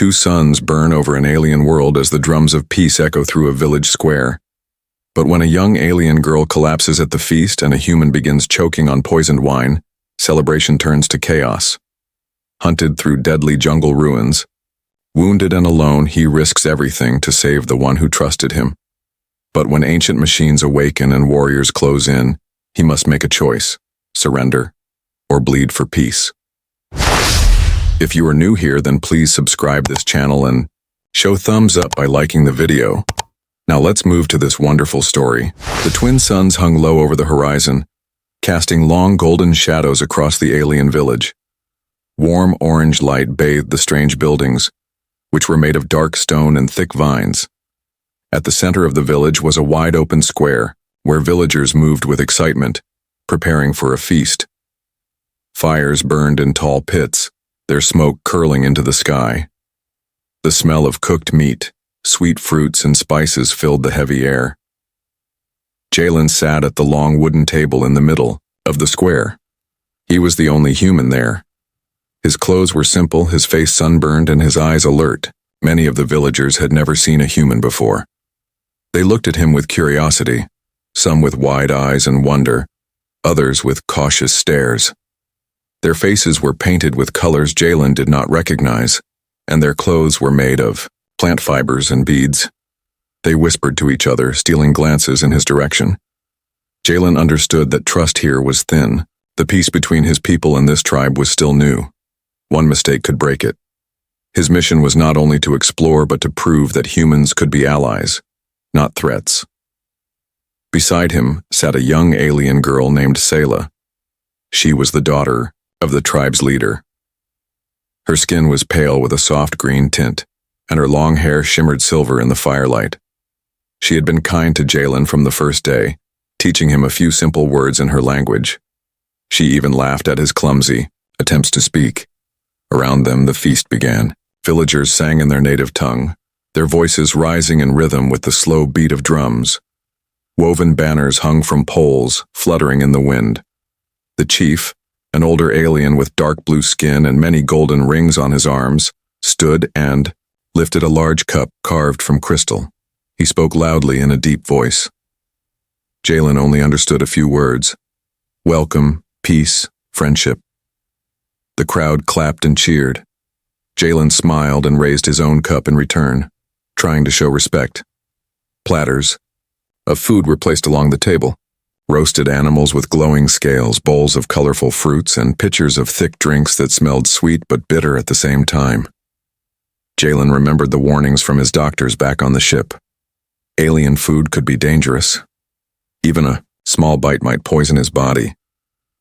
Two suns burn over an alien world as the drums of peace echo through a village square. But when a young alien girl collapses at the feast and a human begins choking on poisoned wine, celebration turns to chaos. Hunted through deadly jungle ruins, wounded and alone, he risks everything to save the one who trusted him. But when ancient machines awaken and warriors close in, he must make a choice: surrender or bleed for peace. If you are new here, then please subscribe this channel and show thumbs up by liking the video. Now let's move to this wonderful story. The twin suns hung low over the horizon, casting long golden shadows across the alien village. Warm orange light bathed the strange buildings, which were made of dark stone and thick vines. At the center of the village was a wide open square, where villagers moved with excitement, preparing for a feast. Fires burned in tall pits, their smoke curling into the sky. The smell of cooked meat, sweet fruits, and spices filled the heavy air. Jalen sat at the long wooden table in the middle of the square. He was the only human there. His clothes were simple, his face sunburned, and his eyes alert. Many of the villagers had never seen a human before. They looked at him with curiosity, some with wide eyes and wonder, others with cautious stares. Their faces were painted with colors Jalen did not recognize, and their clothes were made of plant fibers and beads. They whispered to each other, stealing glances in his direction. Jalen understood that trust here was thin. The peace between his people and this tribe was still new. One mistake could break it. His mission was not only to explore but to prove that humans could be allies, not threats. Beside him sat a young alien girl named Selah. She was the daughter of the tribe's leader. Her skin was pale with a soft green tint, and her long hair shimmered silver in the firelight. She had been kind to Jalen from the first day, teaching him a few simple words in her language. She even laughed at his clumsy attempts to speak. Around them, the feast began. Villagers sang in their native tongue, their voices rising in rhythm with the slow beat of drums. Woven banners hung from poles, fluttering in the wind. The chief, an older alien with dark blue skin and many golden rings on his arms, stood and lifted a large cup carved from crystal. He spoke loudly in a deep voice. Jalen only understood a few words: welcome, peace, friendship. The crowd clapped and cheered. Jalen smiled and raised his own cup in return, trying to show respect. Platters of food were placed along the table. Roasted animals with glowing scales, bowls of colorful fruits, and pitchers of thick drinks that smelled sweet but bitter at the same time. Jalen remembered the warnings from his doctors back on the ship. Alien food could be dangerous. Even a small bite might poison his body.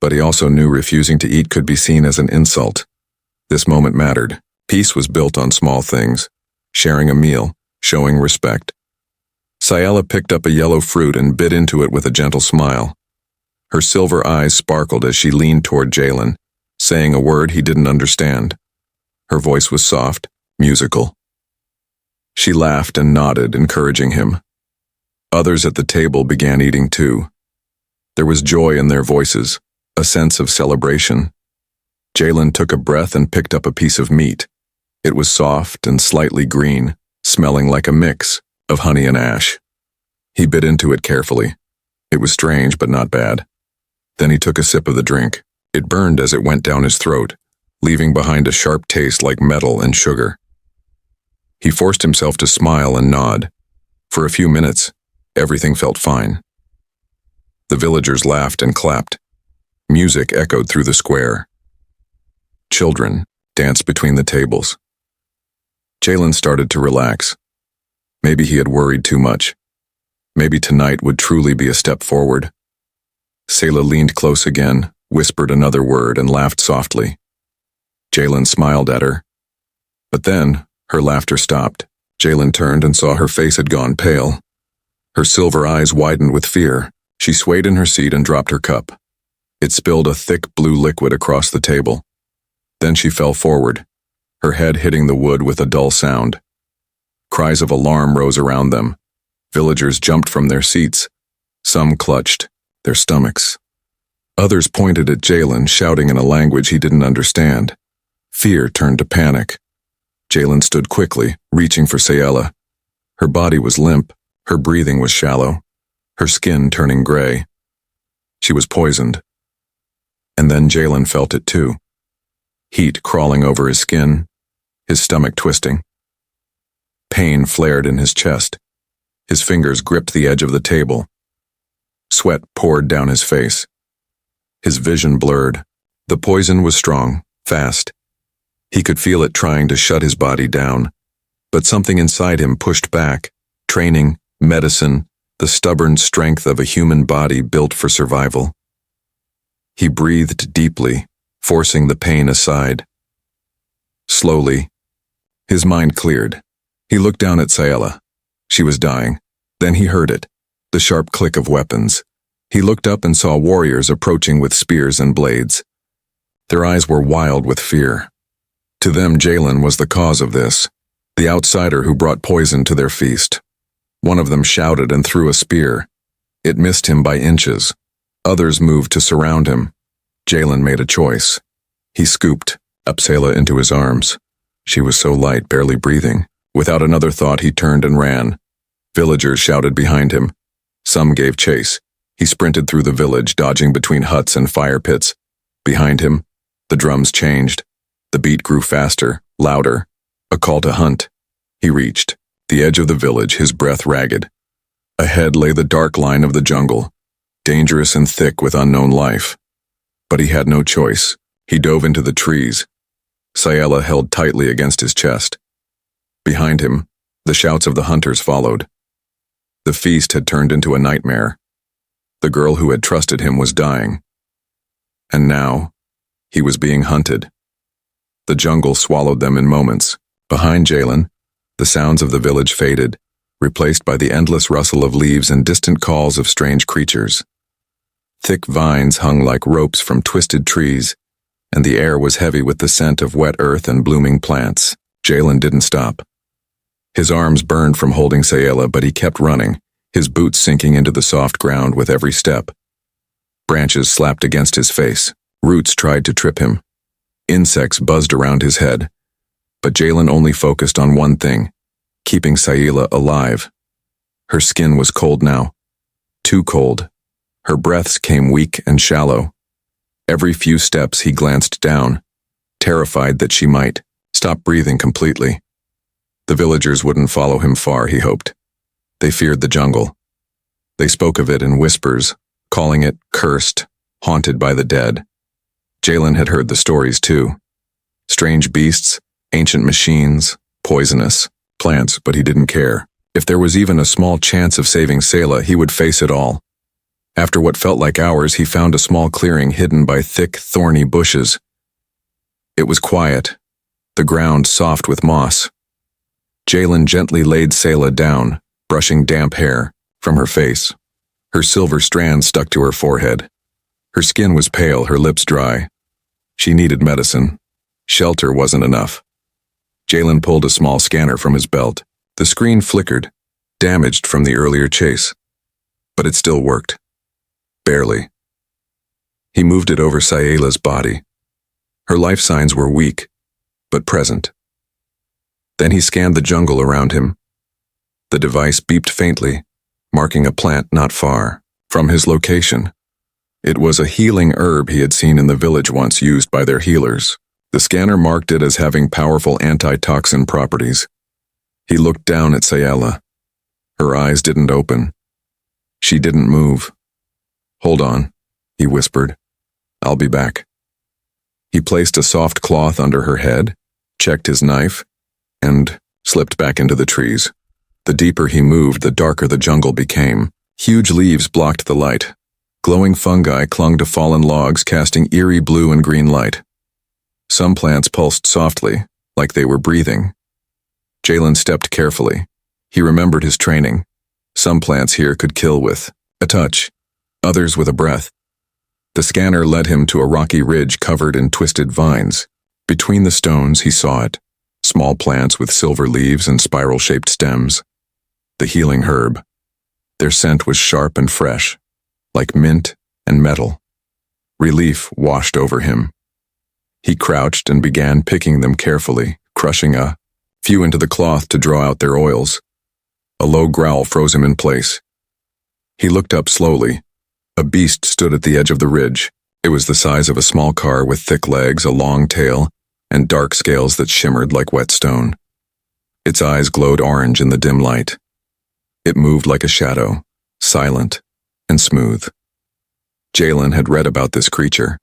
But he also knew refusing to eat could be seen as an insult. This moment mattered. Peace was built on small things: sharing a meal, showing respect. Selah picked up a yellow fruit and bit into it with a gentle smile. Her silver eyes sparkled as she leaned toward Jalen, saying a word he didn't understand. Her voice was soft, musical. She laughed and nodded, encouraging him. Others at the table began eating too. There was joy in their voices, a sense of celebration. Jalen took a breath and picked up a piece of meat. It was soft and slightly green, smelling like a mix of honey and ash. He bit into it carefully. It was strange, but not bad. Then he took a sip of the drink. It burned as it went down his throat, leaving behind a sharp taste like metal and sugar. He forced himself to smile and nod. For a few minutes, everything felt fine. The villagers laughed and clapped. Music echoed through the square. Children danced between the tables. Jalen started to relax. Maybe he had worried too much. Maybe tonight would truly be a step forward. Selah leaned close again, whispered another word, and laughed softly. Jalen smiled at her. But then, her laughter stopped. Jalen turned and saw her face had gone pale. Her silver eyes widened with fear. She swayed in her seat and dropped her cup. It spilled a thick blue liquid across the table. Then she fell forward, her head hitting the wood with a dull sound. Cries of alarm rose around them. Villagers jumped from their seats. Some clutched their stomachs. Others pointed at Jalen, shouting in a language he didn't understand. Fear turned to panic. Jalen stood quickly, reaching for Sayela. Her body was limp, her breathing was shallow, her skin turning gray. She was poisoned. And then Jalen felt it too. Heat crawling over his skin, his stomach twisting. Pain flared in his chest. His fingers gripped the edge of the table. Sweat poured down his face. His vision blurred. The poison was strong, fast. He could feel it trying to shut his body down, but something inside him pushed back. Training, medicine, the stubborn strength of a human body built for survival. He breathed deeply, forcing the pain aside. Slowly, his mind cleared. He looked down at Sayela. She was dying. Then he heard it, the sharp click of weapons. He looked up and saw warriors approaching with spears and blades. Their eyes were wild with fear. To them, Jalen was the cause of this, the outsider who brought poison to their feast. One of them shouted and threw a spear. It missed him by inches. Others moved to surround him. Jalen made a choice. He scooped up Sayela into his arms. She was so light, barely breathing. Without another thought, he turned and ran. Villagers shouted behind him. Some gave chase. He sprinted through the village, dodging between huts and fire pits. Behind him, the drums changed. The beat grew faster, louder. A call to hunt. He reached the edge of the village, his breath ragged. Ahead lay the dark line of the jungle, dangerous and thick with unknown life. But he had no choice. He dove into the trees. Sayela held tightly against his chest. Behind him, the shouts of the hunters followed. The feast had turned into a nightmare. The girl who had trusted him was dying. And now, he was being hunted. The jungle swallowed them in moments. Behind Jalen, the sounds of the village faded, replaced by the endless rustle of leaves and distant calls of strange creatures. Thick vines hung like ropes from twisted trees, and the air was heavy with the scent of wet earth and blooming plants. Jalen didn't stop. His arms burned from holding Sayela, but he kept running, his boots sinking into the soft ground with every step. Branches slapped against his face. Roots tried to trip him. Insects buzzed around his head. But Jalen only focused on one thing, keeping Sayela alive. Her skin was cold now. Too cold. Her breaths came weak and shallow. Every few steps he glanced down, terrified that she might stop breathing completely. The villagers wouldn't follow him far, he hoped. They feared the jungle. They spoke of it in whispers, calling it cursed, haunted by the dead. Jalen had heard the stories too. Strange beasts, ancient machines, poisonous, plants, but he didn't care. If there was even a small chance of saving Sayela, he would face it all. After what felt like hours, he found a small clearing hidden by thick, thorny bushes. It was quiet, the ground soft with moss. Jalen gently laid Sayela down, brushing damp hair from her face. Her silver strands stuck to her forehead. Her skin was pale, her lips dry. She needed medicine. Shelter wasn't enough. Jalen pulled a small scanner from his belt. The screen flickered, damaged from the earlier chase. But it still worked. Barely. He moved it over Sayela's body. Her life signs were weak, but present. Then he scanned the jungle around him. The device beeped faintly, marking a plant not far from his location. It was a healing herb he had seen in the village once, used by their healers. The scanner marked it as having powerful antitoxin properties. He looked down at Sayela. Her eyes didn't open. She didn't move. "Hold on," he whispered. "I'll be back." He placed a soft cloth under her head, checked his knife, and slipped back into the trees. The deeper he moved, the darker the jungle became. Huge leaves blocked the light. Glowing fungi clung to fallen logs, casting eerie blue and green light. Some plants pulsed softly, like they were breathing. Jalen stepped carefully. He remembered his training. Some plants here could kill with a touch, others with a breath. The scanner led him to a rocky ridge covered in twisted vines. Between the stones he saw it, small plants with silver leaves and spiral-shaped stems. The healing herb. Their scent was sharp and fresh, like mint and metal. Relief washed over him. He crouched and began picking them carefully, crushing a few into the cloth to draw out their oils. A low growl froze him in place. He looked up slowly. A beast stood at the edge of the ridge. It was the size of a small car with thick legs, a long tail, and dark scales that shimmered like wet stone. Its eyes glowed orange in the dim light. It moved like a shadow, silent and smooth. Jalen had read about this creature.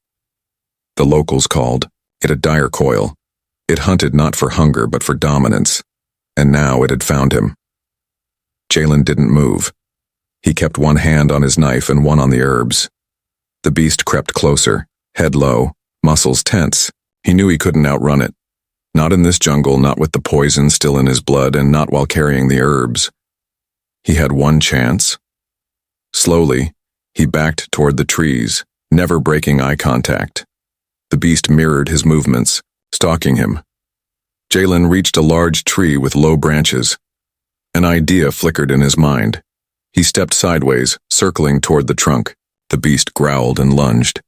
The locals called it a dire coil. It hunted not for hunger but for dominance, and now it had found him. Jalen didn't move. He kept one hand on his knife and one on the herbs. The beast crept closer, head low, muscles tense. He knew he couldn't outrun it. Not in this jungle, not with the poison still in his blood, and not while carrying the herbs. He had one chance. Slowly, he backed toward the trees, never breaking eye contact. The beast mirrored his movements, stalking him. Jalen reached a large tree with low branches. An idea flickered in his mind. He stepped sideways, circling toward the trunk. The beast growled and lunged.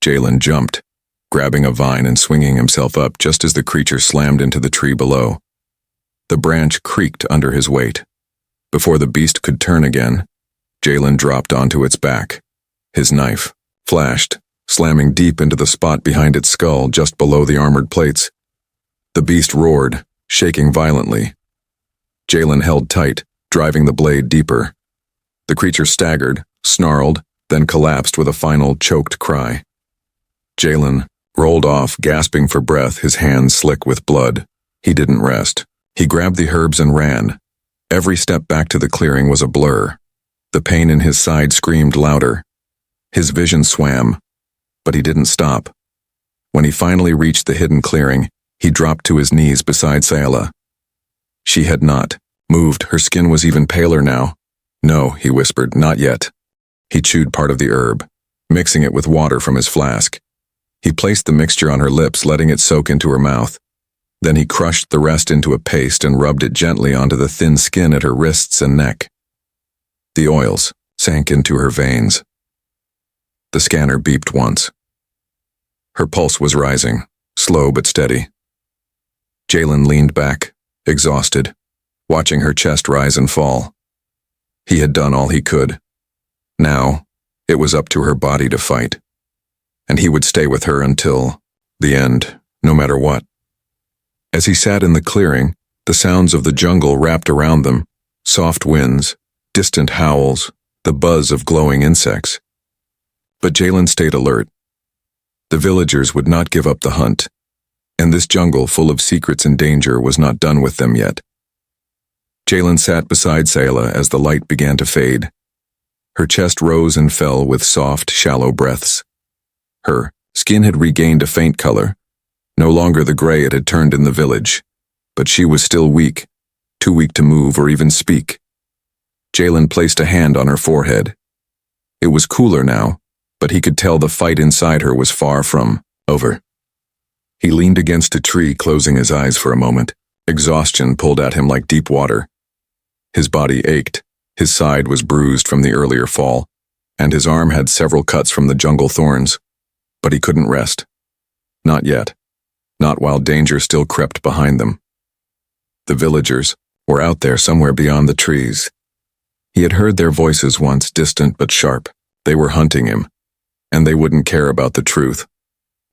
Jalen jumped, grabbing a vine and swinging himself up just as the creature slammed into the tree below. The branch creaked under his weight. Before the beast could turn again, Jalen dropped onto its back. His knife flashed, slamming deep into the spot behind its skull just below the armored plates. The beast roared, shaking violently. Jalen held tight, driving the blade deeper. The creature staggered, snarled, then collapsed with a final choked cry. Jalen rolled off, gasping for breath, his hands slick with blood. He didn't rest. He grabbed the herbs and ran. Every step back to the clearing was a blur. The pain in his side screamed louder. His vision swam, but he didn't stop. When he finally reached the hidden clearing, he dropped to his knees beside Sayla. She had not moved. Her skin was even paler now. "No," he whispered, "not yet." He chewed part of the herb, mixing it with water from his flask. He placed the mixture on her lips, letting it soak into her mouth. Then he crushed the rest into a paste and rubbed it gently onto the thin skin at her wrists and neck. The oils sank into her veins. The scanner beeped once. Her pulse was rising, slow but steady. Jalen leaned back, exhausted, watching her chest rise and fall. He had done all he could. Now, it was up to her body to fight. And he would stay with her until the end, no matter what. As he sat in the clearing, the sounds of the jungle wrapped around them, soft winds, distant howls, the buzz of glowing insects. But Jalen stayed alert. The villagers would not give up the hunt, and this jungle full of secrets and danger was not done with them yet. Jalen sat beside Sayla as the light began to fade. Her chest rose and fell with soft, shallow breaths. Her skin had regained a faint color, no longer the gray it had turned in the village, but she was still weak, too weak to move or even speak. Jalen placed a hand on her forehead. It was cooler now, but he could tell the fight inside her was far from over. He leaned against a tree, closing his eyes for a moment. Exhaustion pulled at him like deep water. His body ached, his side was bruised from the earlier fall, and his arm had several cuts from the jungle thorns. But he couldn't rest. Not yet. Not while danger still crept behind them. The villagers were out there somewhere beyond the trees. He had heard their voices once, distant but sharp. They were hunting him, and they wouldn't care about the truth.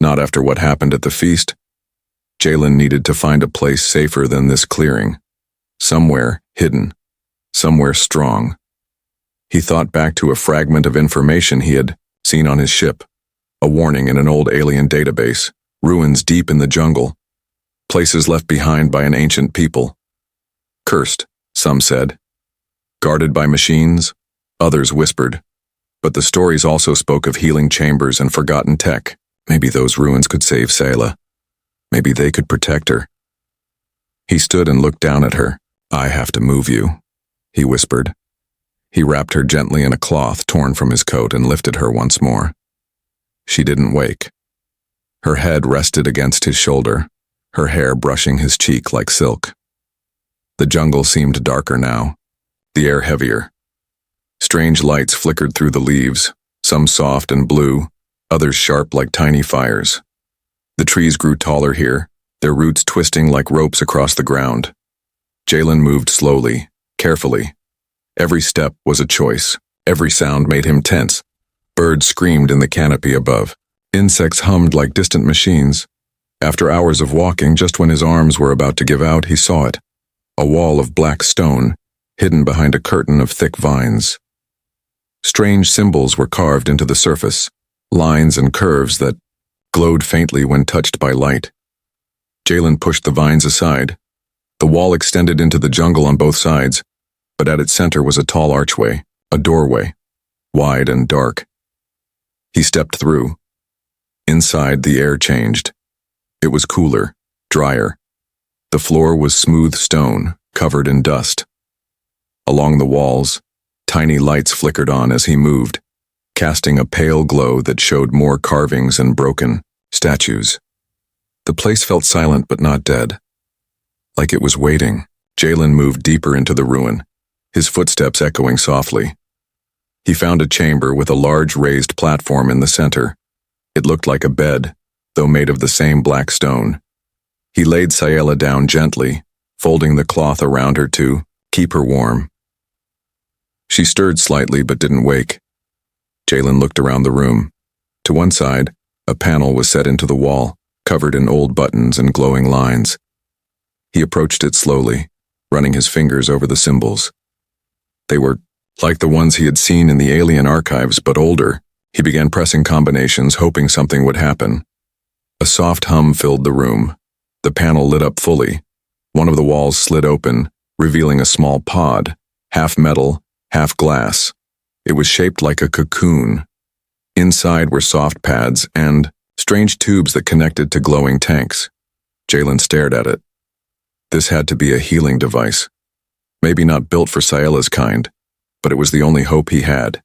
Not after what happened at the feast. Jalen needed to find a place safer than this clearing. Somewhere hidden. Somewhere strong. He thought back to a fragment of information he had seen on his ship. A warning in an old alien database. Ruins deep in the jungle. Places left behind by an ancient people. Cursed, some said. Guarded by machines, others whispered. But the stories also spoke of healing chambers and forgotten tech. Maybe those ruins could save Sayla. Maybe they could protect her. He stood and looked down at her. "I have to move you," he whispered. He wrapped her gently in a cloth torn from his coat and lifted her once more. She didn't wake. Her head rested against his shoulder, her hair brushing his cheek like silk. The jungle seemed darker now, the air heavier. Strange lights flickered through the leaves, some soft and blue, others sharp like tiny fires. The trees grew taller here, their roots twisting like ropes across the ground. Jalen moved slowly, carefully. Every step was a choice. Every sound made him tense. Birds screamed in the canopy above. Insects hummed like distant machines. After hours of walking, just when his arms were about to give out, he saw it. A wall of black stone, hidden behind a curtain of thick vines. Strange symbols were carved into the surface, lines and curves that glowed faintly when touched by light. Jalen pushed the vines aside. The wall extended into the jungle on both sides, but at its center was a tall archway, a doorway, wide and dark. He stepped through. Inside, the air changed. It was cooler, drier. The floor was smooth stone, covered in dust. Along the walls, tiny lights flickered on as he moved, casting a pale glow that showed more carvings and broken statues. The place felt silent but not dead. Like it was waiting, Jalen moved deeper into the ruin, his footsteps echoing softly. He found a chamber with a large raised platform in the center. It looked like a bed, though made of the same black stone. He laid Sayela down gently, folding the cloth around her to keep her warm. She stirred slightly but didn't wake. Jalen looked around the room. To one side, a panel was set into the wall, covered in old buttons and glowing lines. He approached it slowly, running his fingers over the symbols. They were like the ones he had seen in the alien archives, but older. He began pressing combinations, hoping something would happen. A soft hum filled the room. The panel lit up fully. One of the walls slid open, revealing a small pod, half metal, half glass. It was shaped like a cocoon. Inside were soft pads and strange tubes that connected to glowing tanks. Jalen stared at it. This had to be a healing device. Maybe not built for Sayela's kind, but it was the only hope he had.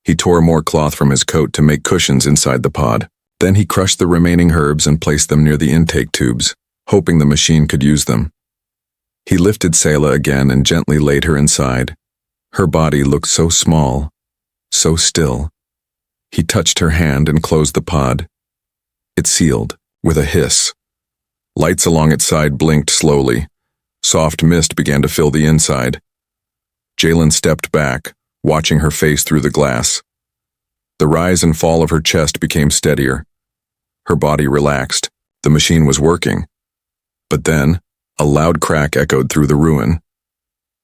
He tore more cloth from his coat to make cushions inside the pod. Then he crushed the remaining herbs and placed them near the intake tubes, hoping the machine could use them. He lifted Sayela again and gently laid her inside. Her body looked so small, so still. He touched her hand and closed the pod. It sealed, with a hiss. Lights along its side blinked slowly. Soft mist began to fill the inside. Jalen stepped back, watching her face through the glass. The rise and fall of her chest became steadier. Her body relaxed. The machine was working. But then, a loud crack echoed through the ruin.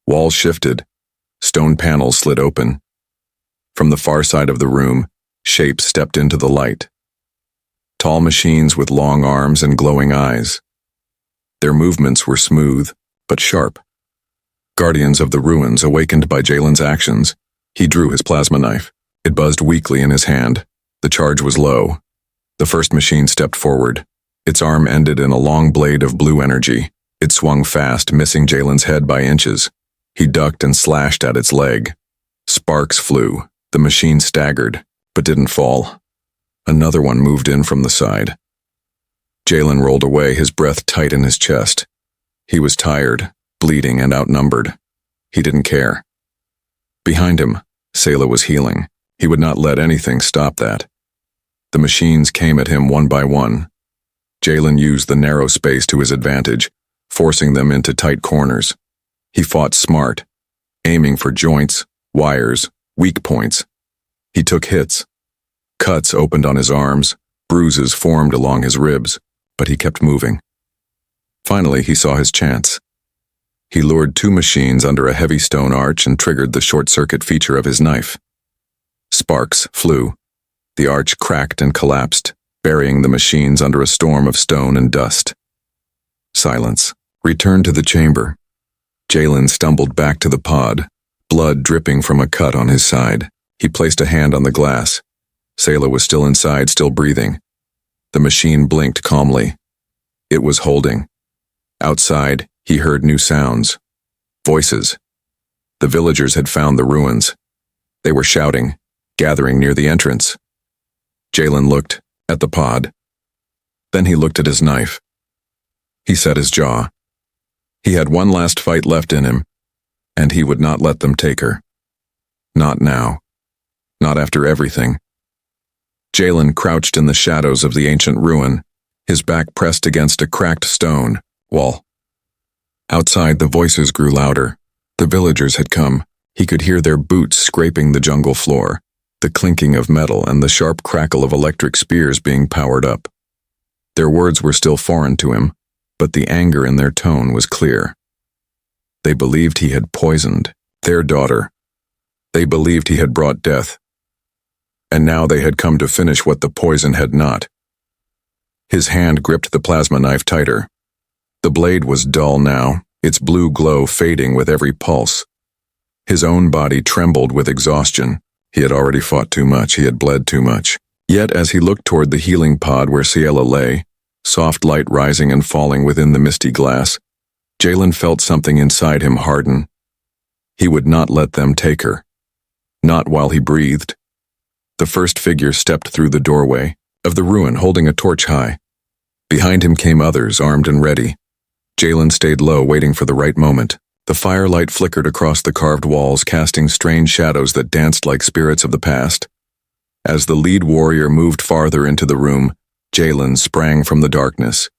Walls shifted. Stone panels slid open. From the far side of the room, shapes stepped into the light. Tall machines with long arms and glowing eyes. Their movements were smooth, but sharp. Guardians of the ruins awakened by Jalen's actions. He drew his plasma knife. It buzzed weakly in his hand. The charge was low. The first machine stepped forward. Its arm ended in a long blade of blue energy. It swung fast, missing Jalen's head by inches. He ducked and slashed at its leg. Sparks flew. The machine staggered, but didn't fall. Another one moved in from the side. Jalen rolled away, his breath tight in his chest. He was tired, bleeding, and outnumbered. He didn't care. Behind him, Sayela was healing. He would not let anything stop that. The machines came at him one by one. Jalen used the narrow space to his advantage, forcing them into tight corners. He fought smart, aiming for joints, wires, weak points. He took hits. Cuts opened on his arms, bruises formed along his ribs, but he kept moving. Finally, he saw his chance. He lured two machines under a heavy stone arch and triggered the short-circuit feature of his knife. Sparks flew. The arch cracked and collapsed, burying the machines under a storm of stone and dust. Silence. Returned to the chamber. Jalen stumbled back to the pod, blood dripping from a cut on his side. He placed a hand on the glass. Sayela was still inside, still breathing. The machine blinked calmly. It was holding. Outside, he heard new sounds. Voices. The villagers had found the ruins. They were shouting, gathering near the entrance. Jalen looked at the pod. Then he looked at his knife. He set his jaw. He had one last fight left in him, and he would not let them take her. Not now. Not after everything. Jalen crouched in the shadows of the ancient ruin, his back pressed against a cracked stone wall. Outside, the voices grew louder. The villagers had come. He could hear their boots scraping the jungle floor, the clinking of metal and the sharp crackle of electric spears being powered up. Their words were still foreign to him, but the anger in their tone was clear. They believed he had poisoned their daughter. They believed he had brought death. And now they had come to finish what the poison had not. His hand gripped the plasma knife tighter. The blade was dull now, its blue glow fading with every pulse. His own body trembled with exhaustion. He had already fought too much, he had bled too much. Yet as he looked toward the healing pod where Ciela lay, soft light rising and falling within the misty glass, Jalen felt something inside him harden. He would not let them take her. Not while he breathed. The first figure stepped through the doorway of the ruin holding a torch high. Behind him came others, armed and ready. Jalen stayed low, waiting for the right moment. The firelight flickered across the carved walls, casting strange shadows that danced like spirits of the past. As the lead warrior moved farther into the room, Jalen sprang from the darkness.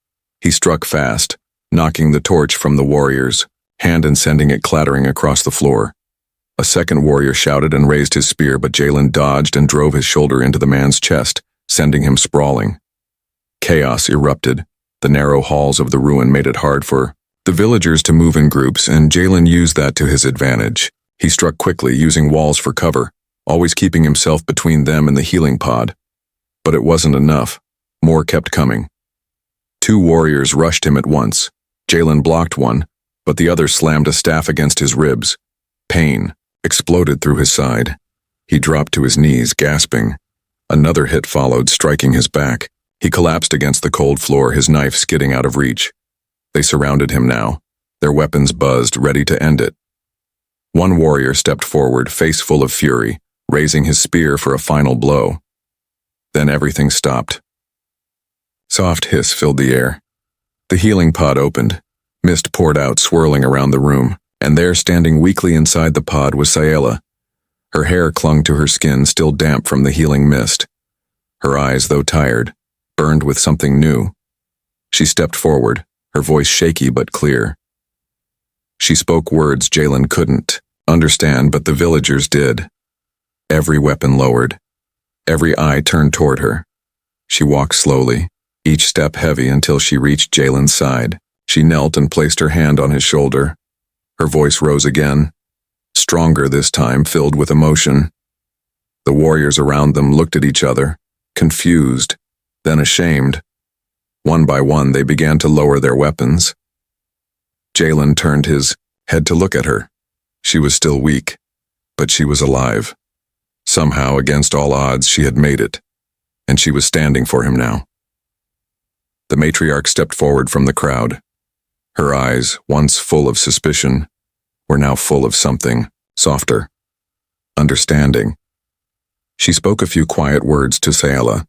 He struck fast, knocking the torch from the warrior's hand and sending it clattering across the floor. A second warrior shouted and raised his spear, but Jalen dodged and drove his shoulder into the man's chest, sending him sprawling. Chaos erupted. The narrow halls of the ruin made it hard for the villagers to move in groups, and Jalen used that to his advantage. He struck quickly, using walls for cover, always keeping himself between them and the healing pod. But it wasn't enough. More kept coming. Two warriors rushed him at once. Jalen blocked one, but the other slammed a staff against his ribs. Pain exploded through his side. He dropped to his knees, gasping. Another hit followed, striking his back. He collapsed against the cold floor, his knife skidding out of reach. They surrounded him now, their weapons buzzed, ready to end it. One warrior stepped forward, face full of fury, raising his spear for a final blow. Then everything stopped. Soft hiss filled the air. The healing pod opened. Mist poured out, swirling around the room, and there, standing weakly inside the pod, was Ciela. Her hair clung to her skin, still damp from the healing mist. Her eyes, though tired, burned with something new. She stepped forward, her voice shaky but clear. She spoke words Jalen couldn't understand, but the villagers did. Every weapon lowered. Every eye turned toward her. She walked slowly, each step heavy, until she reached Jalen's side. She knelt and placed her hand on his shoulder. Her voice rose again, stronger this time, filled with emotion. The warriors around them looked at each other, confused, then ashamed. One by one, they began to lower their weapons. Jalen turned his head to look at her. She was still weak, but she was alive. Somehow, against all odds, she had made it, and she was standing for him now. The matriarch stepped forward from the crowd. Her eyes, once full of suspicion, were now full of something softer, understanding. She spoke a few quiet words to Ciela.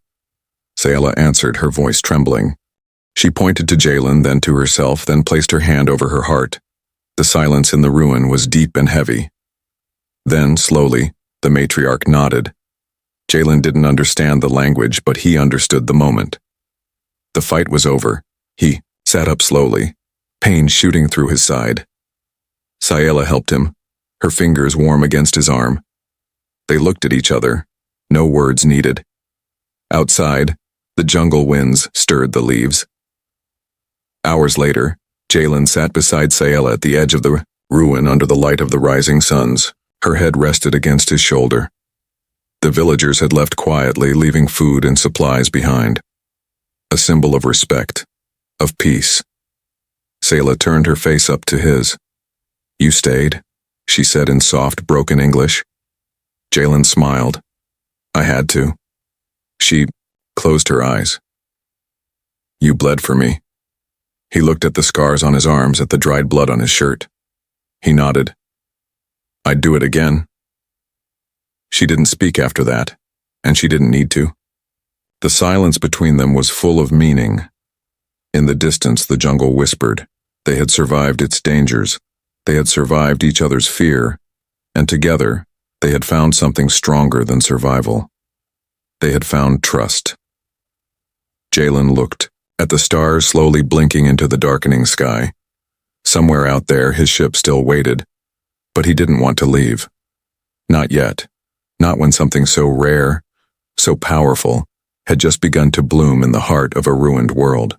Ciela answered, her voice trembling. She pointed to Jalen, then to herself, then placed her hand over her heart. The silence in the ruin was deep and heavy. Then, slowly, the matriarch nodded. Jalen didn't understand the language, but he understood the moment. The fight was over. He sat up slowly, pain shooting through his side. Ciela helped him, her fingers warm against his arm. They looked at each other, no words needed. Outside, the jungle winds stirred the leaves. Hours later, Jalen sat beside Ciela at the edge of the ruin under the light of the rising suns. Her head rested against his shoulder. The villagers had left quietly, leaving food and supplies behind. A symbol of respect, of peace. Ciela turned her face up to his. "You stayed," she said in soft, broken English. Jalen smiled. "I had to." She closed her eyes. "You bled for me." He looked at the scars on his arms, at the dried blood on his shirt. He nodded. "I'd do it again." She didn't speak after that, and she didn't need to. The silence between them was full of meaning. In the distance, the jungle whispered. They had survived its dangers. They had survived each other's fear, and together, they had found something stronger than survival. They had found trust. Jalen looked at the stars slowly blinking into the darkening sky. Somewhere out there, his ship still waited. But he didn't want to leave. Not yet. Not when something so rare, so powerful, had just begun to bloom in the heart of a ruined world.